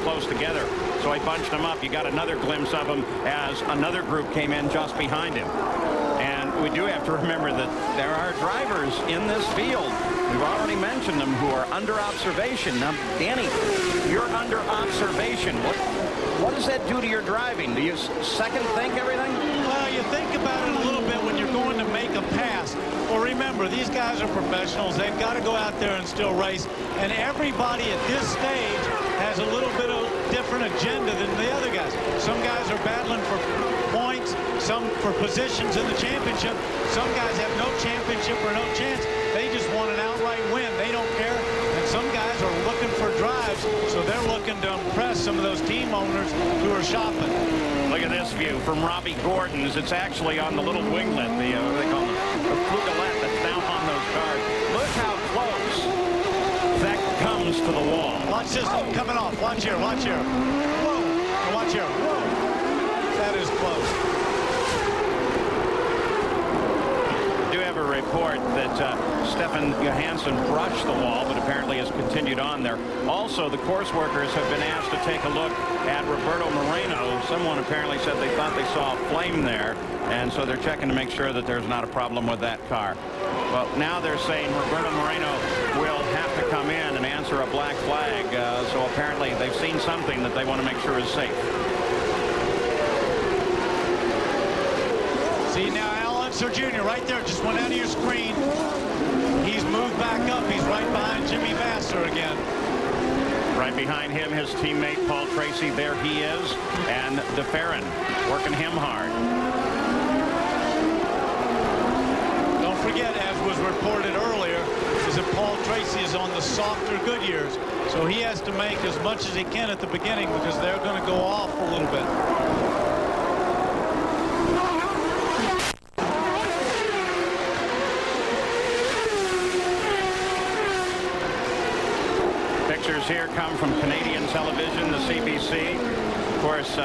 close together. So he bunched them up. You got another glimpse of him as another group came in just behind him. And we do have to remember that there are drivers in this field. We've already mentioned them who are under observation. Now, Danny, you're under observation. What does that do to your driving? Do you second think everything? Well, you think about it a little bit when you're going to make a pass. Well, remember, these guys are professionals. They've got to go out there and still race. And everybody at this stage has a little bit of different agenda than the other guys. Some guys are battling for points, some for positions in the championship. Some guys have no championship or no chance. They just want an outright win. They don't care. And some guys are looking for drives, so they're looking to impress some of those team owners who are shopping. Look at this view from Robbie Gordon's. It's actually on the little winglet, what do they call it? The flugelette that's down on those cars. Look how close that comes to the wall. Watch this coming off. Watch here. Watch here. Whoa. Watch here. Whoa. That is close. I do have a report that Stefan Johansson brushed the wall, but apparently has continued on there. Also, the course workers have been asked to take a look at Roberto Moreno. Someone apparently said they thought they saw a flame there, and so they're checking to make sure that there's not a problem with that car. Well, now they're saying Roberto Moreno will have to come in and answer a black flag, so apparently they've seen something that they want to make sure is safe. See now, Sir Jr. right there just went out of your screen. He's moved back up. He's right behind Jimmy Vasser again. Right behind him, his teammate Paul Tracy. There he is. And DeFerrin working him hard. Don't forget, as was reported earlier, is that Paul Tracy is on the softer Goodyears. So he has to make as much as he can at the beginning because they're going to go off a little bit. Here come from Canadian television, the CBC. Of course,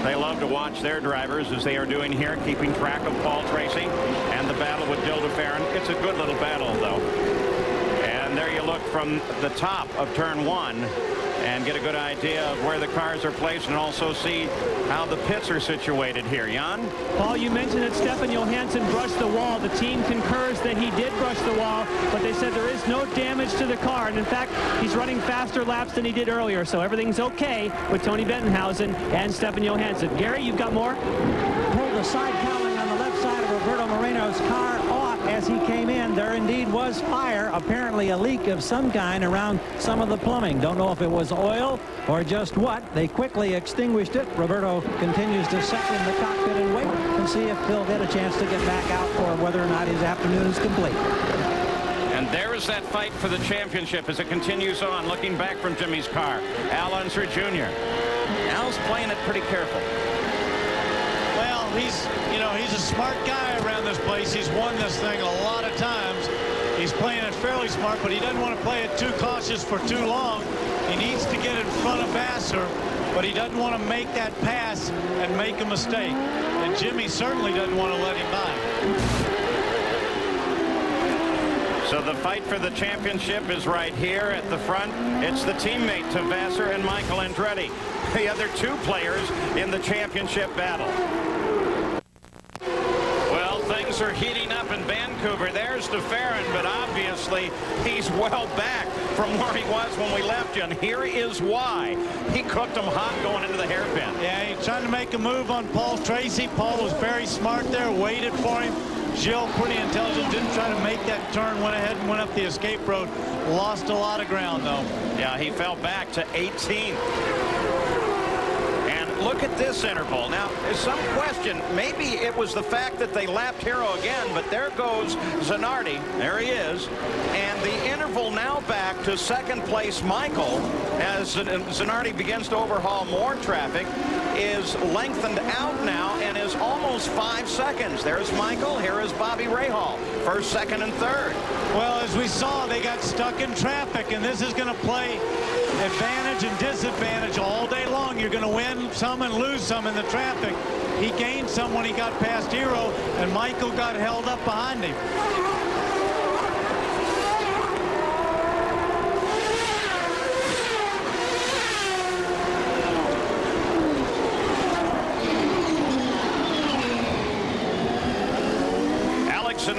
they love to watch their drivers as they are doing here, keeping track of Paul Tracy and the battle with Gil DeFerrin. It's a good little battle, though. And there you look from the top of turn 1 and get a good idea of where the cars are placed and also see how the pits are situated here. Jan? Paul, you mentioned that Stefan Johansson brushed the wall. The team concurs that he did brush the wall, but they said there is no damage to the car. And in fact, he's running faster laps than he did earlier, so everything's okay with Tony Bettenhausen and Stefan Johansson. Gary, you've got more? Pulled the side cowling on the left side of Roberto Moreno's car off as he came in. There indeed was fire, apparently a leak of some kind around some of the plumbing. Don't know if it was oil or just what. They quickly extinguished it. Roberto continues to sit in the cockpit and wait and see if he'll get a chance to get back out for whether or not his afternoon is complete. And there is that fight for the championship as it continues on. Looking back from Jimmy's car, Al Unser Jr. Al's playing it pretty careful. Well, he's a smart guy around this place. He's won this thing a lot of times. He's playing it fairly smart, but he doesn't want to play it too cautious for too long. He needs to get in front of Vasser, but he doesn't want to make that pass and make a mistake. And Jimmy certainly doesn't want to let him by. So the fight for the championship is right here at the front. It's the teammate to Vasser and Michael Andretti, the other two players in the championship battle. Well, things are heating up in Vancouver. There's DeFerrin, but obviously he's well back from where he was when we left you. And here is why. He cooked him hot going into the hairpin. Yeah, he's trying to make a move on Paul Tracy. Paul was very smart there, waited for him. Gil, pretty intelligent, didn't try to make that turn, went ahead and went up the escape road. Lost a lot of ground, though. Yeah, he fell back to 18th. And look at this interval. Now, there's some question. Maybe it was the fact that they lapped Hero again, but there goes Zanardi. There he is. And the interval now back to second place Michael as Zanardi begins to overhaul more traffic, is lengthened out now and is almost 5 seconds. There's Michael. Here is Bobby Rahal. First, second, and third. Well, as we saw, they got stuck in traffic, and this is going to play advantage and disadvantage all day long. You're going to win some and lose some in the traffic. He gained some when he got past Hero, and Michael got held up behind him.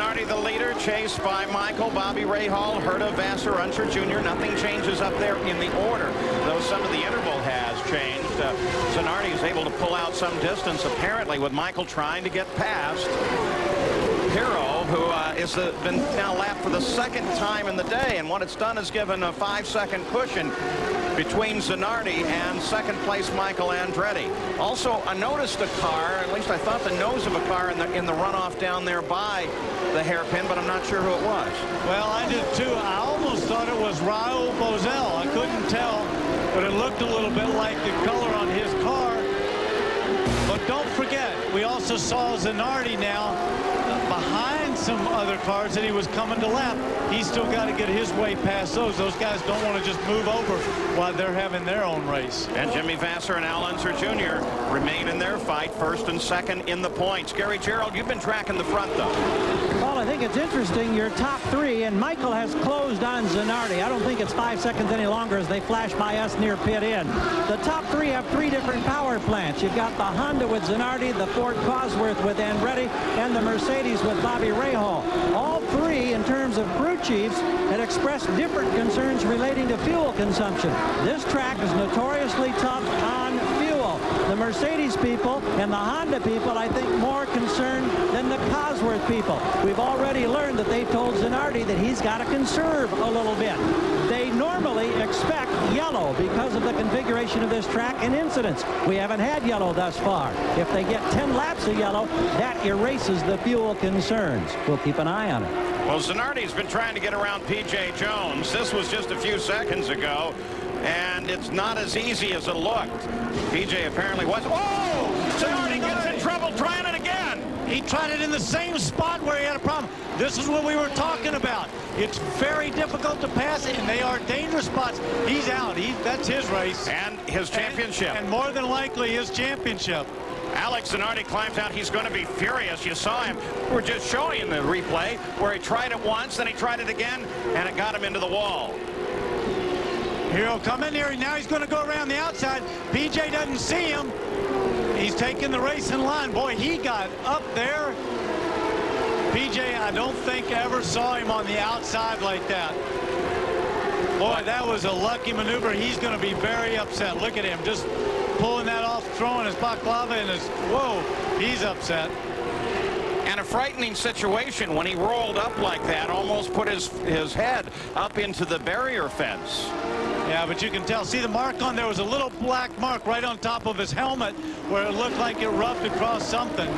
Zanardi, the leader, chased by Michael, Bobby Rahal, Herta, Vassar, Unser Jr. Nothing changes up there in the order, though some of the interval has changed. Zanardi is able to pull out some distance, apparently, with Michael trying to get past Hero, who is been now lapped for the second time in the day, and what it's done is given a 5-second cushion between Zanardi and second place Michael Andretti. Also, I noticed a car, at least I thought the nose of a car in the runoff down there by the hairpin, but I'm not sure who it was. Well, I did too. I almost thought it was Raul Boesel. I couldn't tell, but it looked a little bit like the color on his car. But don't forget, we also saw Zanardi now behind some other cars that he was coming to lap. He's still got to get his way past those. Those guys don't want to just move over while they're having their own race. And Jimmy Vassar and Al Unser Jr. remain in their fight, first and second in the points. Gary Gerald, you've been tracking the front, though. Well, I think it's interesting, your top three, and Michael has closed on Zanardi. I don't think it's 5 seconds any longer as they flash by us near pit in. The top three have 3 different power plants. You've got the Honda with Zanardi, the Ford Cosworth with Andretti, and the Mercedes with Bobby Rahal. All three, in terms of crew chiefs, had expressed different concerns relating to fuel consumption. This track is notoriously tough on fuel. The Mercedes people and the Honda people, I think, more concerned than the Cosworth people. We've already learned that they told Zanardi that he's got to conserve a little bit. They normally expect yellow because of the configuration of this track and incidents. We haven't had yellow thus far. If they get 10 laps of yellow, that erases the fuel concerns. We'll keep an eye on it. Well, Zanardi's been trying to get around P.J. Jones. This was just a few seconds ago, and it's not as easy as it looked. P.J. apparently was. Oh! Zanardi gets in trouble trying it again. He tried it in the same spot where he had a problem. This is what we were talking about. It's very difficult to pass, and they are dangerous spots. He's out. That's his race. And his championship. And more than likely his championship. Alex Zanardi climbs out. He's going to be furious. You saw him. We're just showing the replay where he tried it once, then he tried it again, and it got him into the wall. Here he'll come in here. Now he's going to go around the outside. PJ doesn't see him. He's taking the race in line. Boy, he got up there. PJ, I don't think ever saw him on the outside like that. Boy, that was a lucky maneuver. He's going to be very upset. Look at him just pulling that off, throwing his baklava and his, whoa, he's upset. And a frightening situation when he rolled up like that, almost put his head up into the barrier fence. Yeah, but you can tell. See the mark on there was a little black mark right on top of his helmet where it looked like it rubbed across something.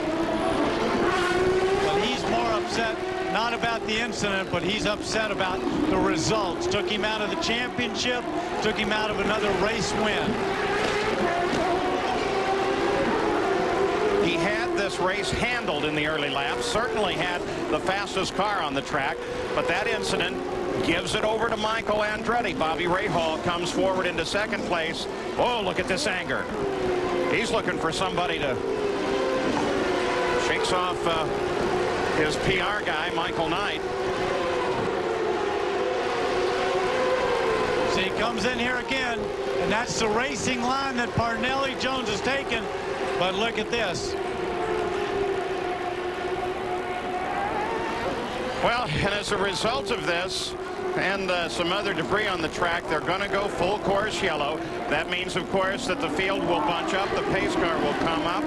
But he's more upset, not about the incident, but he's upset about the results. Took him out of the championship, took him out of another race win. He had this race handled in the early laps, certainly had the fastest car on the track, but that incident gives it over to Michael Andretti. Bobby Rahal comes forward into second place. Oh, look at this anger. He's looking for somebody to shakes off his PR guy, Michael Knight. So he comes in here again, and that's the racing line that Parnelli Jones has taken. But look at this. Well, and as a result of this and some other debris on the track, they're going to go full course yellow. That means, of course, that the field will bunch up. The pace car will come up.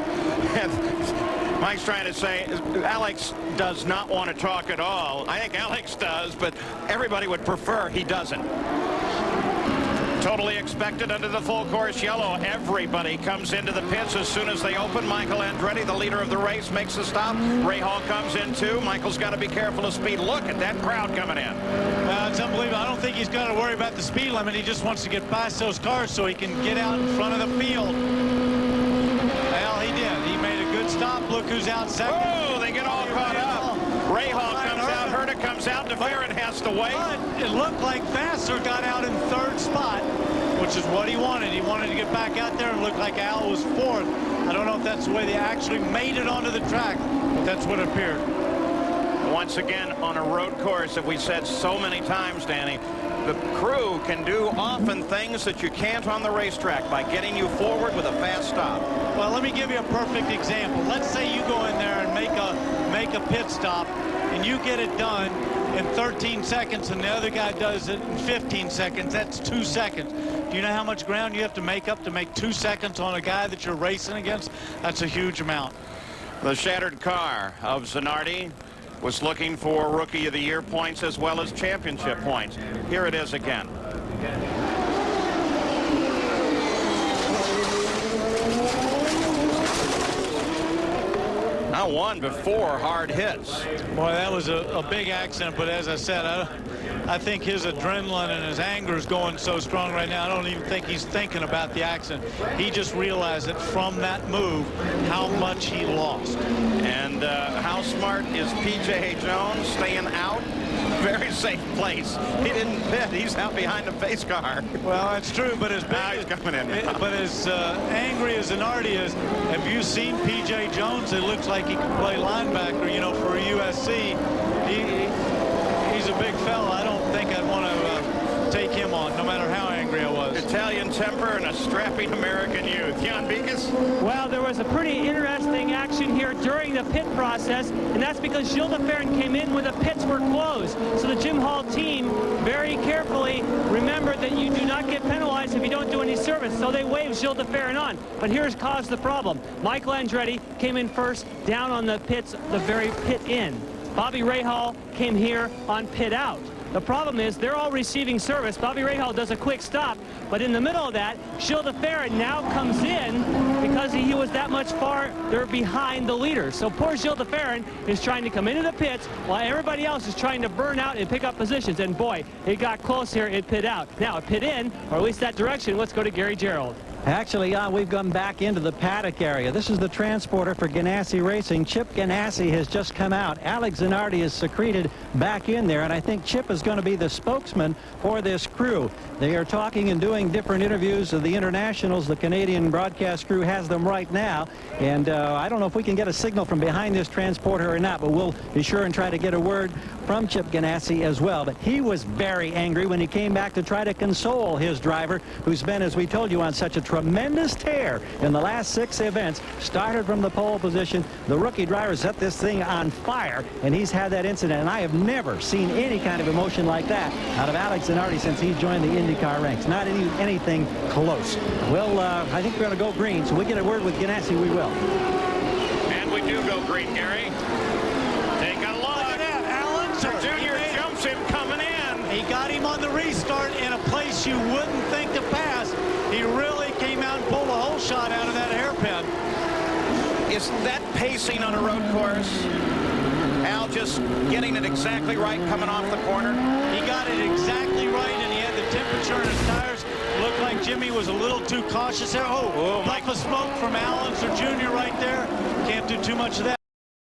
And Mike's trying to say Alex does not want to talk at all. I think Alex does, but everybody would prefer he doesn't. Totally expected under the full course yellow. Everybody comes into the pits as soon as they open. Michael Andretti, the leader of the race, makes the stop. Rahal comes in too. Michael's got to be careful of speed. Look at that crowd coming in. It's unbelievable. I don't think he's got to worry about the speed limit. He just wants to get past those cars so he can get out in front of the field. Well, he did. He made a good stop. Look who's out second. Oh, they get all caught up. Rahal comes out. Herta comes out. DeVere has to wait. But it looked like Vassar got out in third spot, which is what he wanted. He wanted to get back out there and look like Al was fourth. I don't know if that's the way they actually made it onto the track, but that's what it appeared. Once again, on a road course that we said so many times, Danny, the crew can do often things that you can't on the racetrack by getting you forward with a fast stop. Well, let me give you a perfect example. Let's say you go in there and make a pit stop and you get it done in 13 seconds and the other guy does it in 15 seconds, that's 2 seconds. Do you know how much ground you have to make up to make 2 seconds on a guy that you're racing against? That's a huge amount. The shattered car of Zanardi was looking for Rookie of the Year points as well as championship points. Here it is again. Now won before hard hits. Boy, that was a big accident, but as I said, I think his adrenaline and his anger is going so strong right now. I don't even think he's thinking about the accident. He just realized that from that move how much he lost. And how smart is P.J. Jones staying out? Very safe place. He didn't pit. He's out behind the pace car. Well, that's true, but as he's coming in. But as angry as Zanardi is, have you seen P.J. Jones? It looks like he can play linebacker, you know, for USC. He's a big fella. I don't think I'd want to take him on, no matter how angry I was. Italian temper and a strapping American youth. Jan Beekes? Well, there was a pretty interesting action here during the pit process, and that's because Gilles de Ferran came in when the pits were closed. So the Jim Hall team very carefully remembered that you do not get penalized if you don't do any service. So they waved Gilles de Ferran on. But here's caused the problem. Michael Andretti came in first down on the pits, the very pit in. Bobby Rahal came here on pit out. The problem is they're all receiving service. Bobby Rahal does a quick stop, but in the middle of that, Gilles de Ferran now comes in because he was that much farther behind the leader. So poor Gilles de Ferran is trying to come into the pits while everybody else is trying to burn out and pick up positions. And boy, it got close here at pit out. Now at pit in, or at least that direction, let's go to Gary Gerald. Actually, we've gone back into the paddock area. This is the transporter for Ganassi Racing. Chip Ganassi has just come out. Alex Zanardi is secreted back in there, and I think Chip is going to be the spokesman for this crew. They are talking and doing different interviews of the internationals. The Canadian broadcast crew has them right now, and I don't know if we can get a signal from behind this transporter or not, but we'll be sure and try to get a word from Chip Ganassi as well. But he was very angry when he came back to try to console his driver, who's been, as we told you, on such a tremendous tear in the last 6 events. Started from the pole position. The rookie driver set this thing on fire, and he's had that incident. And I have never seen any kind of emotion like that out of Alex Zanardi since he joined the IndyCar ranks. Not anything close. Well, I think we're going to go green, so we get a word with Ganassi, we will. And we do go green, Gary. Take a look. Look at that, Alan. Junior jumps him coming in. He got him on the restart in a place you wouldn't think to pass. He really came out and pulled a whole shot out of that hairpin. Is that pacing on a road course? Al just getting it exactly right coming off the corner? He got it exactly right, and he had the temperature in his tires. Looked like Jimmy was a little too cautious there. Oh, puff of smoke from Allen Jr. right there. Can't do too much of that.